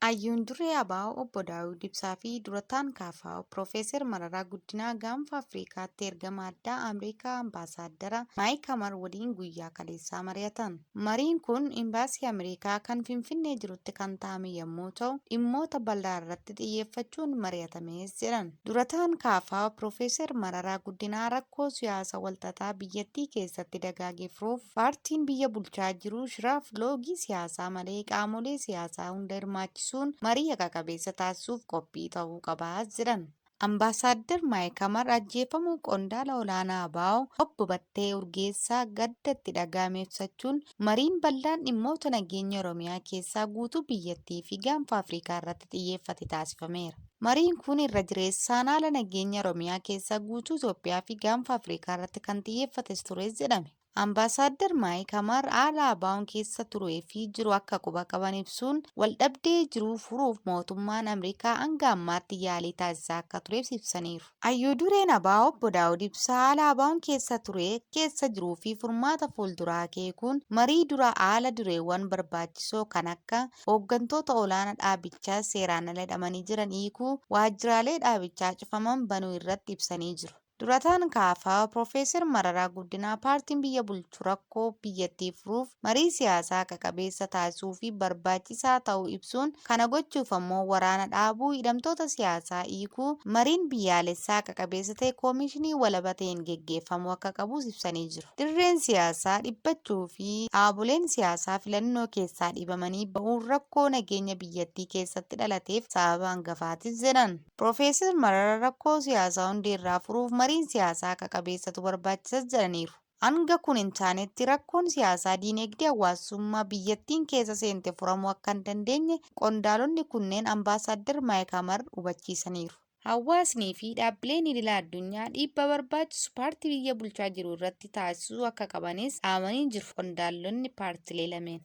Hayyuun duree ABO obbo Daawud Ibsaa fi durataan KFO Piroofeesar Mararaa Guddinaa gaanfa Afriikaatti ergama addaa Ameerikaa Ambaasaadara Maayik Hamar waliin guyyaa kaleessaa mari'atan. Mariin kun imbaasii Ameerikaa kan Finfinnee jirutti kan taa'ame yommuu ta'u, dhimmoota bal'aa irratti xiyyeeffachuun mari'atamees jedhan. Durataan KFO Piroofeesar Mararaa Guddinaa rakkoo siyaasa walxaxaa biyyattii keessatti dagaage furuuf paartiin biyya bulchaa jiru shiraaf loogii siyaasaa malee qaamolee siyaasaa hunda hirmaachisuun marii haqa-qabeessa taasisuuf qophii ta'uu qabaas jedhan. Ambaasaadder Maayik Hamar ajjeefamuu qondaala olaanaa ABO obbo Battee Urgeessaa gadda itti dhaga'ame ibsachuun mariin bal'aan dhimmoota nageenya Oromiyaa keessaa guutuu biyyattii fi gaanfa Afriikaa irratti xiyyeeffate taasifameera. Mariin kun irra jireessaan haala nageenya Oromiyaa keessaa guutuu Itoophiyaa fi gaanfa Afriikaa irratti kan xiyyeeffates turees jedhame. Ambaasaadder Maayik Hamar haala ABO'n keessa turee fi jiru akka quba qaban ibsuun waldhabdee jiru furuuf mootummaan Ameerikaa hanga ammaatti yaalii taasisaa akka tureef ibsaniiru. Hayyuu dureen ABO obbo Daawud Ibsaa haala ABO'n keessa jiruu fi furmaata fuulduraa akeekuun marii dura haala dureewwan barbaachisoo kan akka hooggantoota olaanaa dhaabichaa seeraan ala hidhamanii jiran hiikuu, waajjiraalee dhaabichaa cufaman banuu irratti ibsanii jiru. Durataan KFO Piroofeesar Mararaa Guddinaa paartiin biyya bulchu rakkoo biyyattii furuuf marii siyaasaa haqa-qabeessa taasisuu fi barbaachisaa ta'uu ibsuun kana gochuuf ammoo waraana dhaabuu, hidhamtoota siyaasaa hiikuu, mariin biyyaalessaa haqa-qabeessa ta'e koomishinii walaba ta'een geggeeffamuu akka qabus ibsanii jiru. Dirreen siyaasaa dhiphachuu fi dhaaboleen siyaasaa filannoo keessaa dhiibamanii bahuun rakkoo nageenya biyyattii keessatti dhalateef sababa hangafaatis jedhan. Piroofeesar Mararaa rakkoo siyaasaa hundeerraa furuuf mariin siyaasaa haqa-qabeessatu barbaachisas jedhaniiru. Hanga kun hin taanetti rakkoon siyaasaa diinagdee hawaasummaa biyyattiin keessa seente furamuu akka hin dandeenye qondaalonni kunneen Ambaasaadder Maayik Hamar hubachiisaniiru. Hawaasnii fi dhaabbileen idila addunyaa dhiibbaa barbaachisu paartii biyya bulchaa jiru irratti taasisuu akka qabanis dhaamanii jiru qondaalonni paartilee lameen.